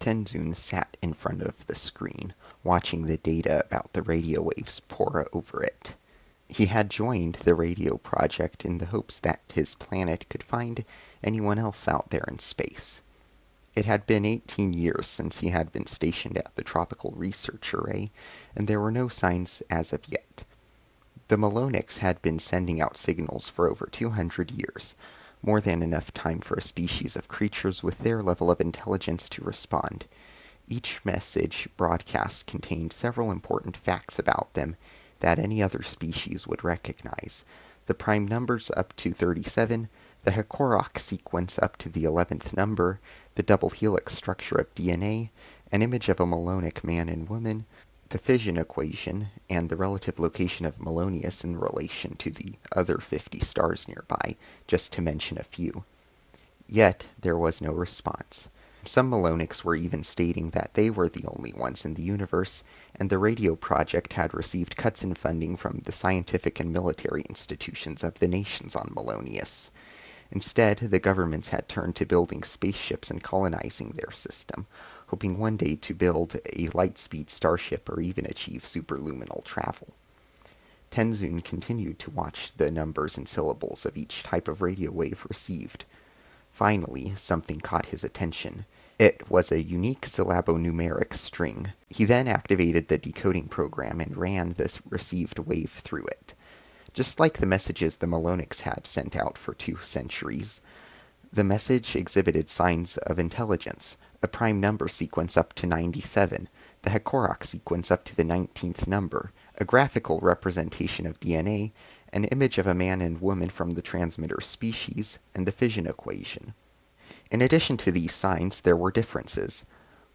Tenzin sat in front of the screen, watching the data about the radio waves pour over it. He had joined the radio project in the hopes that his planet could find anyone else out there in space. It had been 18 years since he had been stationed at the Tropical Research Array, and there were no signs as of yet. The Malonics had been sending out signals for over 200 years, more than enough time for a species of creatures with their level of intelligence to respond. Each message broadcast contained several important facts about them that any other species would recognize. The prime numbers up to 37, the Hakorok sequence up to the 11th number, the double helix structure of DNA, an image of a Malonic man and woman, the fission equation, and the relative location of Malonius in relation to the other 50 stars nearby, just to mention a few. Yet, there was no response. Some Malonics were even stating that they were the only ones in the universe, and the radio project had received cuts in funding from the scientific and military institutions of the nations on Malonius. Instead, the governments had turned to building spaceships and colonizing their system, hoping one day to build a light-speed starship or even achieve superluminal travel. Tenzin continued to watch the numbers and syllables of each type of radio wave received. Finally, something caught his attention. It was a unique syllabonumeric string. He then activated the decoding program and ran the received wave through it. Just like the messages the Malonics had sent out for 2 centuries, the message exhibited signs of intelligence, a prime number sequence up to 97, the Hakorok sequence up to the 19th number, a graphical representation of DNA, an image of a man and woman from the transmitter species, and the fission equation. In addition to these signs, there were differences.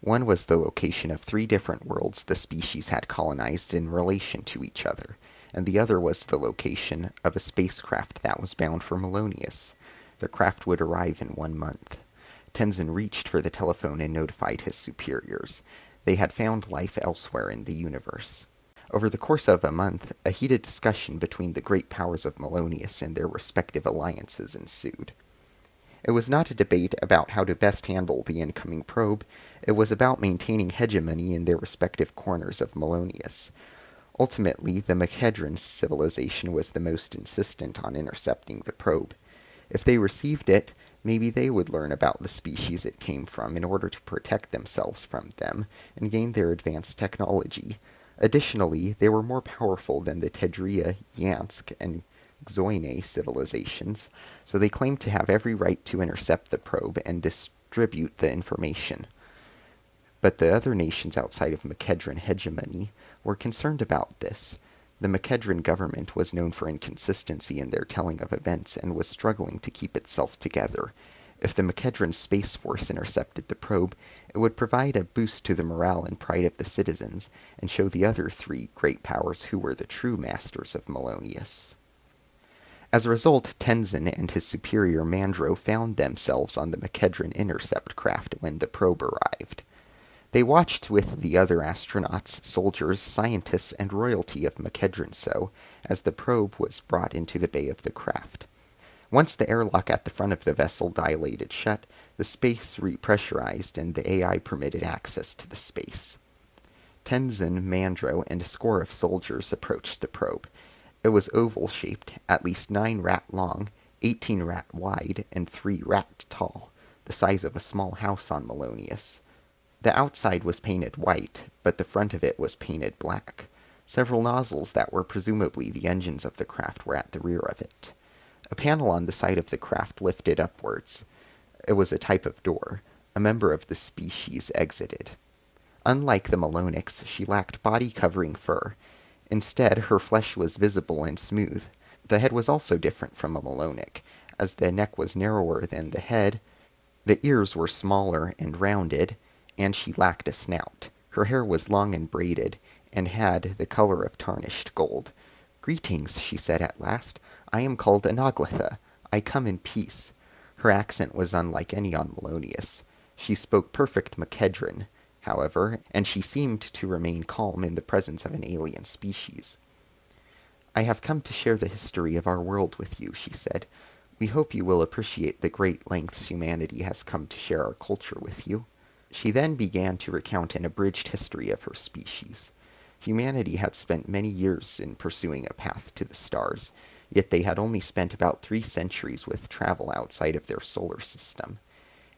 One was the location of 3 different worlds the species had colonized in relation to each other, and the other was the location of a spacecraft that was bound for Malonius. The craft would arrive in 1 month. Tenzin reached for the telephone and notified his superiors. They had found life elsewhere in the universe. Over the course of a month, a heated discussion between the great powers of Malonius and their respective alliances ensued. It was not a debate about how to best handle the incoming probe. It was about maintaining hegemony in their respective corners of Malonius. Ultimately, the Makedran civilization was the most insistent on intercepting the probe. If they received it, maybe they would learn about the species it came from in order to protect themselves from them and gain their advanced technology. Additionally, they were more powerful than the Tedria, Yansk, and Xoine civilizations, so they claimed to have every right to intercept the probe and distribute the information. But the other nations outside of Makedran hegemony were concerned about this. The Makedran government was known for inconsistency in their telling of events and was struggling to keep itself together. If the Makedran Space Force intercepted the probe, it would provide a boost to the morale and pride of the citizens, and show the other 3 great powers who were the true masters of Malonius. As a result, Tenzin and his superior Mandro found themselves on the Makedran intercept craft when the probe arrived. They watched with the other astronauts, soldiers, scientists, and royalty of Makedran as the probe was brought into the bay of the craft. Once the airlock at the front of the vessel dilated shut, the space repressurized and the AI permitted access to the space. Tenzin, Mandro, and a score of soldiers approached the probe. It was oval-shaped, at least 9 rat long, 18 rat wide, and 3 rat tall, the size of a small house on Malonius. The outside was painted white, but the front of it was painted black. Several nozzles that were presumably the engines of the craft were at the rear of it. A panel on the side of the craft lifted upwards. It was a type of door. A member of the species exited. Unlike the Malonics, she lacked body-covering fur. Instead, her flesh was visible and smooth. The head was also different from a Malonic, as the neck was narrower than the head, the ears were smaller and rounded, and she lacked a snout. Her hair was long and braided, and had the color of tarnished gold. "Greetings," she said at last. "I am called Anaglatha. I come in peace." Her accent was unlike any on Malonius. She spoke perfect Makedran, however, and she seemed to remain calm in the presence of an alien species. "I have come to share the history of our world with you," she said. "We hope you will appreciate the great lengths humanity has come to share our culture with you." She then began to recount an abridged history of her species. Humanity had spent many years in pursuing a path to the stars, yet they had only spent about 3 centuries with travel outside of their solar system.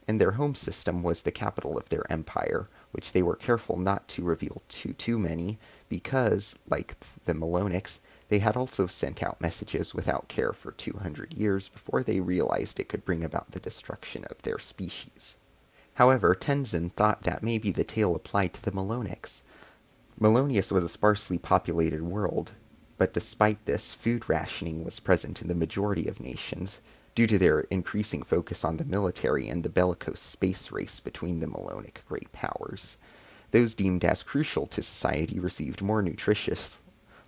And their home system was the capital of their empire, which they were careful not to reveal to too many, because, like the Malonics, they had also sent out messages without care for 200 years before they realized it could bring about the destruction of their species. However, Tenzin thought that maybe the tale applied to the Malonics. Malonius was a sparsely populated world, but despite this, food rationing was present in the majority of nations, due to their increasing focus on the military and the bellicose space race between the Malonic great powers. Those deemed as crucial to society received more nutritious,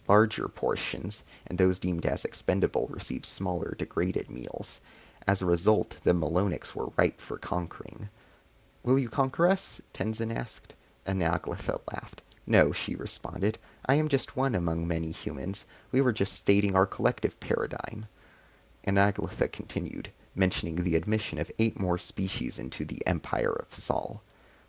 larger portions, and those deemed as expendable received smaller, degraded meals. As a result, the Malonics were ripe for conquering. "Will you conquer us?" Tenzin asked. Anaglatha laughed. "No," she responded. "I am just one among many humans. We were just stating our collective paradigm." Anaglatha continued, mentioning the admission of 8 more species into the Empire of Sol.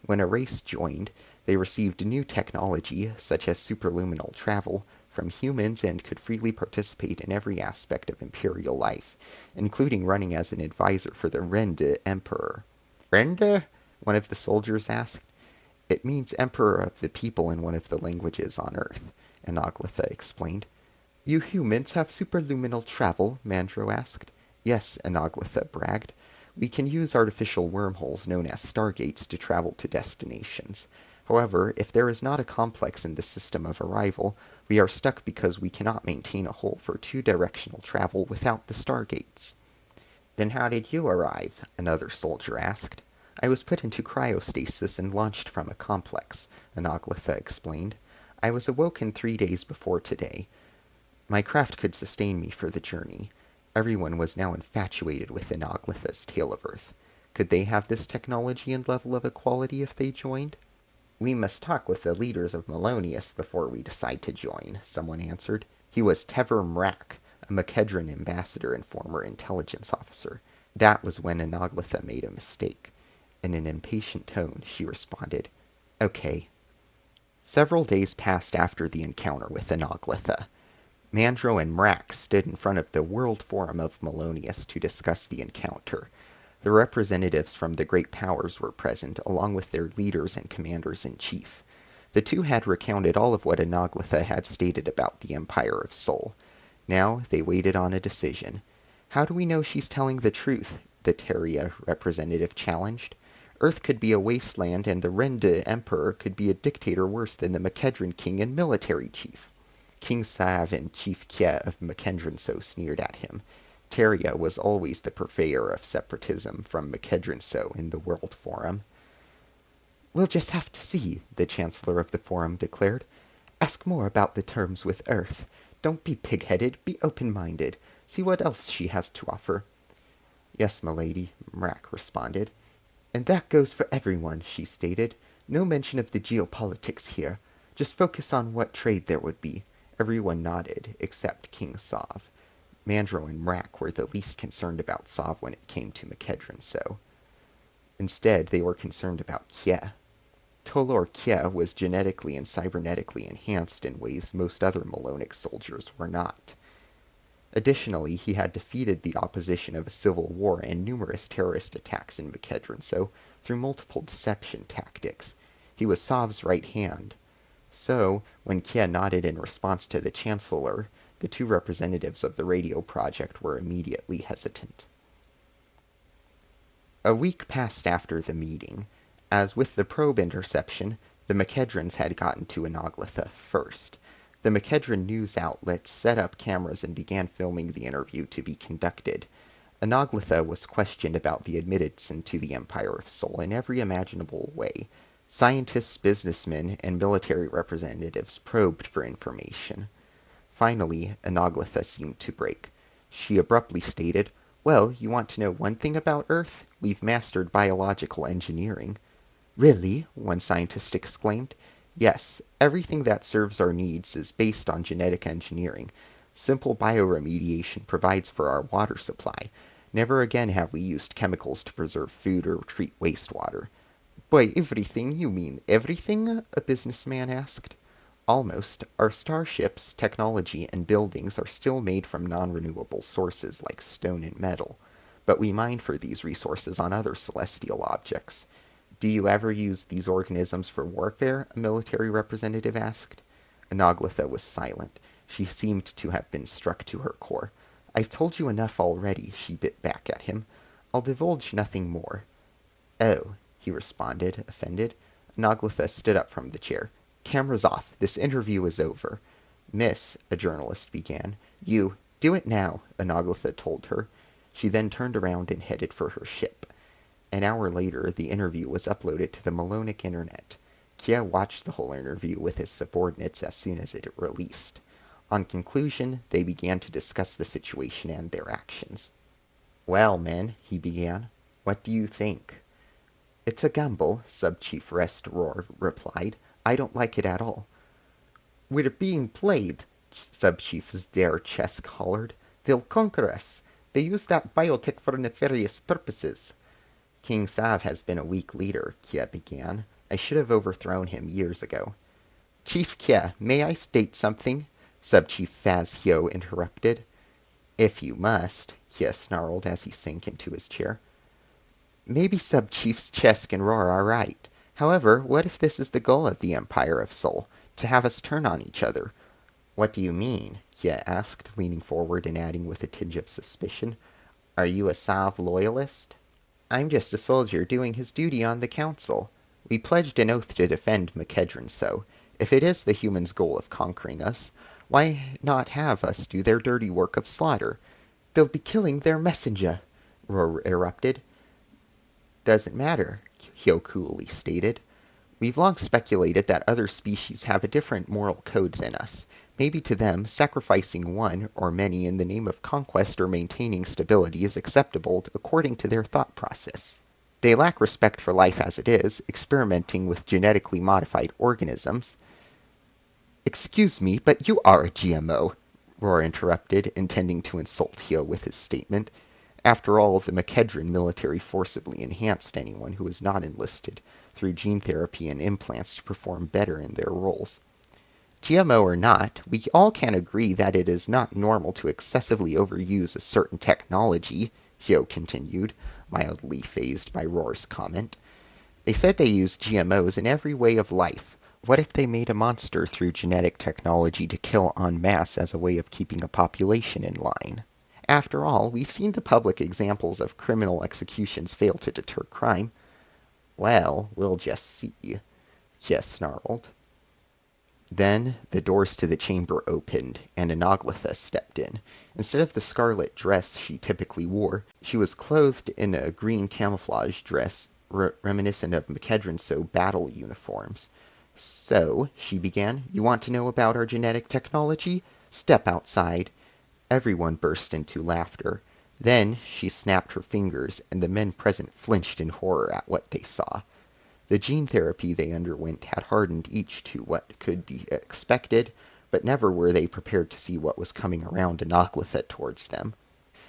When a race joined, they received new technology, such as superluminal travel, from humans and could freely participate in every aspect of imperial life, including running as an advisor for the Rende Emperor. "Rende?" one of the soldiers asked. "It means Emperor of the People in one of the languages on Earth," Anaglatha explained. "You humans have superluminal travel?" Mandro asked. "Yes," Anaglatha bragged. "We can use artificial wormholes known as stargates to travel to destinations. However, if there is not a complex in the system of arrival, we are stuck because we cannot maintain a hole for 2-directional travel without the stargates." "Then how did you arrive?" another soldier asked. "I was put into cryostasis and launched from a complex," Anaglatha explained. "I was awoken 3 days before today. My craft could sustain me for the journey." Everyone was now infatuated with Anaglatha's tale of Earth. Could they have this technology and level of equality if they joined? "We must talk with the leaders of Malonius before we decide to join," someone answered. He was Tever Mrak, a Makedran ambassador and former intelligence officer. That was when Anaglatha made a mistake. In an impatient tone, she responded, "Okay." Several days passed after the encounter with Anaglatha. Mandro and Mrak stood in front of the World Forum of Malonius to discuss the encounter. The representatives from the great powers were present, along with their leaders and commanders-in-chief. The two had recounted all of what Anaglatha had stated about the Empire of Sol. Now they waited on a decision. "How do we know she's telling the truth?" the Teria representative challenged. "Earth could be a wasteland, and the Rende Emperor could be a dictator worse than the Makedran king and military chief." King Sav and Chief Kye of Makedranso sneered at him. Teria was always the purveyor of separatism from Makedranso in the World Forum. "We'll just have to see," the Chancellor of the Forum declared. "Ask more about the terms with Earth. Don't be pig-headed, be open-minded. See what else she has to offer." "Yes, m'lady," Mrak responded. "And that goes for everyone," she stated. "No mention of the geopolitics here. Just focus on what trade there would be." Everyone nodded, except King Sov. Mandro and Mrak were the least concerned about Sov when it came to Makedranso. Instead, they were concerned about Kye. Tolor Kye was genetically and cybernetically enhanced in ways most other Malonic soldiers were not. Additionally, he had defeated the opposition of a civil war and numerous terrorist attacks in Makedranso through multiple deception tactics. He was Sov's right hand. So, when Kye nodded in response to the Chancellor, the 2 representatives of the radio project were immediately hesitant. A week passed after the meeting. As with the probe interception, the Makedrans had gotten to Anaglatha first. The Makedran news outlets set up cameras and began filming the interview to be conducted. Anaglatha was questioned about the admittance into the Empire of Sol in every imaginable way. Scientists, businessmen, and military representatives probed for information. Finally, Anaglatha seemed to break. She abruptly stated, "Well, you want to know one thing about Earth? We've mastered biological engineering." "Really?" one scientist exclaimed. "Yes, everything that serves our needs is based on genetic engineering. Simple bioremediation provides for our water supply. Never again have we used chemicals to preserve food or treat wastewater. By everything, you mean everything? A businessman asked. Almost. Our starships, technology, and buildings are still made from non-renewable sources like stone and metal, but we mine for these resources on other celestial objects. Do you ever use these organisms for warfare? A military representative asked. Anaglatha was silent. She seemed to have been struck to her core. I've told you enough already, she bit back at him. I'll divulge nothing more. Oh, he responded, offended. Anaglatha stood up from the chair. Cameras off. This interview is over. Miss, a journalist began. You, do it now, Anaglatha told her. She then turned around and headed for her ship. An hour later, the interview was uploaded to the Malonic internet. Kia watched the whole interview with his subordinates as soon as it released. On conclusion, they began to discuss the situation and their actions. Well, men, he began, what do you think? It's a gamble, Sub-Chief Rest Roar replied. I don't like it at all. We're being played, Sub-Chief Zdare Chesk hollered. They'll conquer us. They use that biotech for nefarious purposes. King Sav has been a weak leader, Kia began. I should have overthrown him years ago. Chief Kia, may I state something? Sub-Chief Faz Hyo interrupted. If you must, Kia snarled as he sank into his chair. Maybe Sub-Chiefs Chesk and Roar are right. However, what if this is the goal of the Empire of Sol, to have us turn on each other? What do you mean? Kia asked, leaning forward and adding with a tinge of suspicion. Are you a Sav loyalist? I'm just a soldier doing his duty on the council. We pledged an oath to defend Makedron, so if it is the humans' goal of conquering us, why not have us do their dirty work of slaughter? They'll be killing their messenger, Roar erupted. Doesn't matter, Hyo coolly stated. We've long speculated that other species have a different moral code than us. Maybe to them, sacrificing one or many in the name of conquest or maintaining stability is acceptable according to their thought process. They lack respect for life as it is, experimenting with genetically modified organisms. Excuse me, but you are a GMO, Roar interrupted, intending to insult Hyo with his statement. After all, the Makedron military forcibly enhanced anyone who was not enlisted through gene therapy and implants to perform better in their roles. GMO or not, we all can agree that it is not normal to excessively overuse a certain technology, Hyo continued, mildly fazed by Roar's comment. They said they use GMOs in every way of life. What if they made a monster through genetic technology to kill en masse as a way of keeping a population in line? After all, we've seen the public examples of criminal executions fail to deter crime. Well, we'll just see, Kia snarled. Then the doors to the chamber opened, and Anaglatha stepped in. Instead of the scarlet dress she typically wore, she was clothed in a green camouflage dress reminiscent of Makedronso battle uniforms. So, she began, you want to know about our genetic technology? Step outside. Everyone burst into laughter. Then she snapped her fingers, and the men present flinched in horror at what they saw. The gene therapy they underwent had hardened each to what could be expected, but never were they prepared to see what was coming around Anaglatha towards them.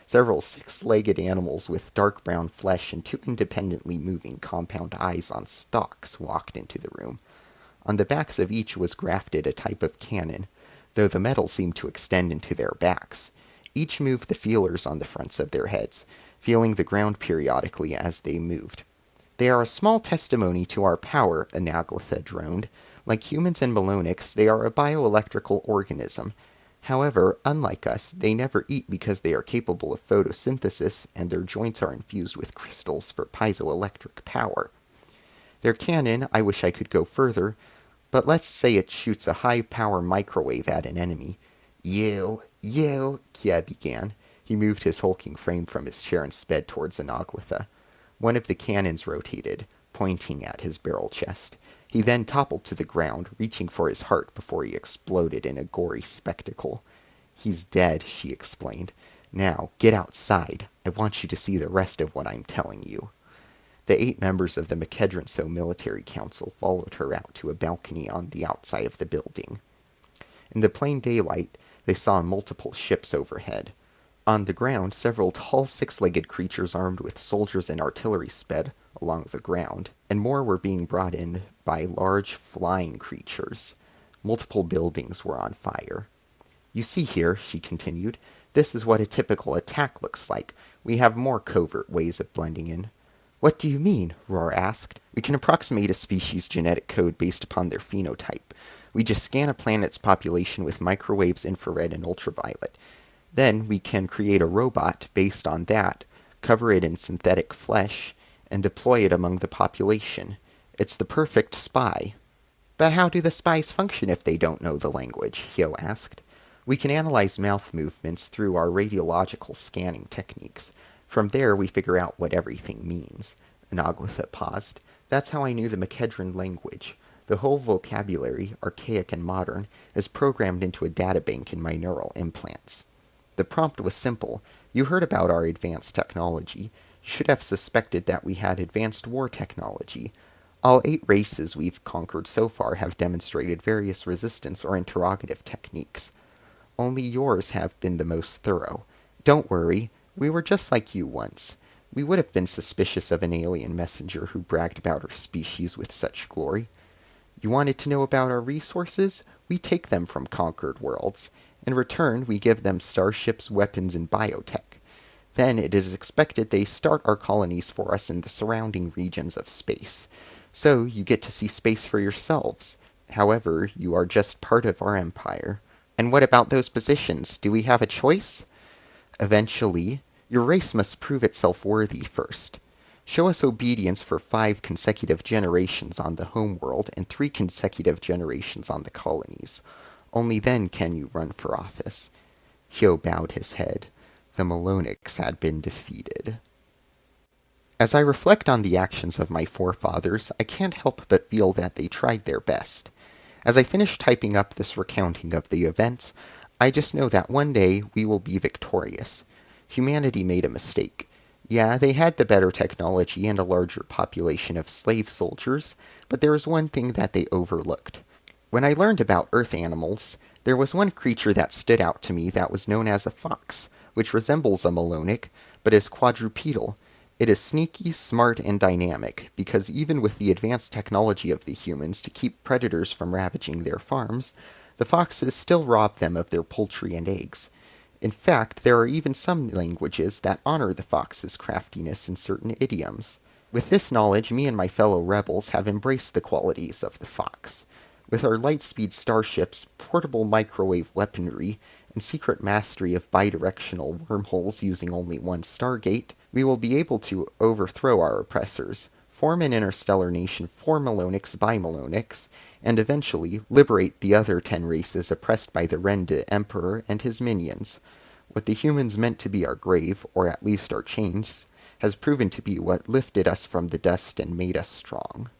Several six-legged animals with dark brown flesh and two independently moving compound eyes on stalks walked into the room. On the backs of each was grafted a type of cannon, though the metal seemed to extend into their backs. Each moved the feelers on the fronts of their heads, feeling the ground periodically as they moved. They are a small testimony to our power, Anaglatha droned. Like humans and Malonics, they are a bioelectrical organism. However, unlike us, they never eat because they are capable of photosynthesis, and their joints are infused with crystals for piezoelectric power. Their cannon, I wish I could go further, but let's say it shoots a high-power microwave at an enemy. You, Kia began. He moved his hulking frame from his chair and sped towards Anaglatha. One of the cannons rotated, pointing at his barrel chest. He then toppled to the ground, reaching for his heart before he exploded in a gory spectacle. He's dead, she explained. Now, get outside. I want you to see the rest of what I'm telling you. The 8 members of the Makedronso Military Council followed her out to a balcony on the outside of the building. In the plain daylight, they saw multiple ships overhead. On the ground, several tall 6-legged creatures armed with soldiers and artillery sped, along the ground, and more were being brought in by large flying creatures. Multiple buildings were on fire. You see here, she continued, this is what a typical attack looks like. We have more covert ways of blending in. What do you mean? Roar asked. We can approximate a species' genetic code based upon their phenotype. We just scan a planet's population with microwaves, infrared, and ultraviolet. Then we can create a robot based on that, cover it in synthetic flesh, and deploy it among the population. It's the perfect spy. But how do the spies function if they don't know the language? Hyo asked. We can analyze mouth movements through our radiological scanning techniques. From there, we figure out what everything means. Anaglatha paused. That's how I knew the Makedran language. The whole vocabulary, archaic and modern, is programmed into a databank in my neural implants. The prompt was simple. You heard about our advanced technology. You should have suspected that we had advanced war technology. All 8 races we've conquered so far have demonstrated various resistance or interrogative techniques. Only yours have been the most thorough. Don't worry, we were just like you once. We would have been suspicious of an alien messenger who bragged about our species with such glory. You wanted to know about our resources? We take them from conquered worlds. In return, we give them starships, weapons, and biotech. Then it is expected they start our colonies for us in the surrounding regions of space. So you get to see space for yourselves. However, you are just part of our empire. And what about those positions? Do we have a choice? Eventually, your race must prove itself worthy first. Show us obedience for 5 consecutive generations on the homeworld and 3 consecutive generations on the colonies. Only then can you run for office. Hyo bowed his head. The Malonics had been defeated. As I reflect on the actions of my forefathers, I can't help but feel that they tried their best. As I finish typing up this recounting of the events, I just know that one day we will be victorious. Humanity made a mistake. Yeah, they had the better technology and a larger population of slave soldiers, but there was one thing that they overlooked. When I learned about Earth animals, there was one creature that stood out to me that was known as a fox, which resembles a Malonic, but is quadrupedal. It is sneaky, smart, and dynamic, because even with the advanced technology of the humans to keep predators from ravaging their farms, the foxes still rob them of their poultry and eggs. In fact, there are even some languages that honor the fox's craftiness in certain idioms. With this knowledge, me and my fellow rebels have embraced the qualities of the fox. With our light-speed starships, portable microwave weaponry, and secret mastery of bidirectional wormholes using only one stargate, we will be able to overthrow our oppressors, form an interstellar nation for Malonics by Malonics, and eventually liberate the other 10 races oppressed by the Rende Emperor and his minions. What the humans meant to be our grave, or at least our chains, has proven to be what lifted us from the dust and made us strong.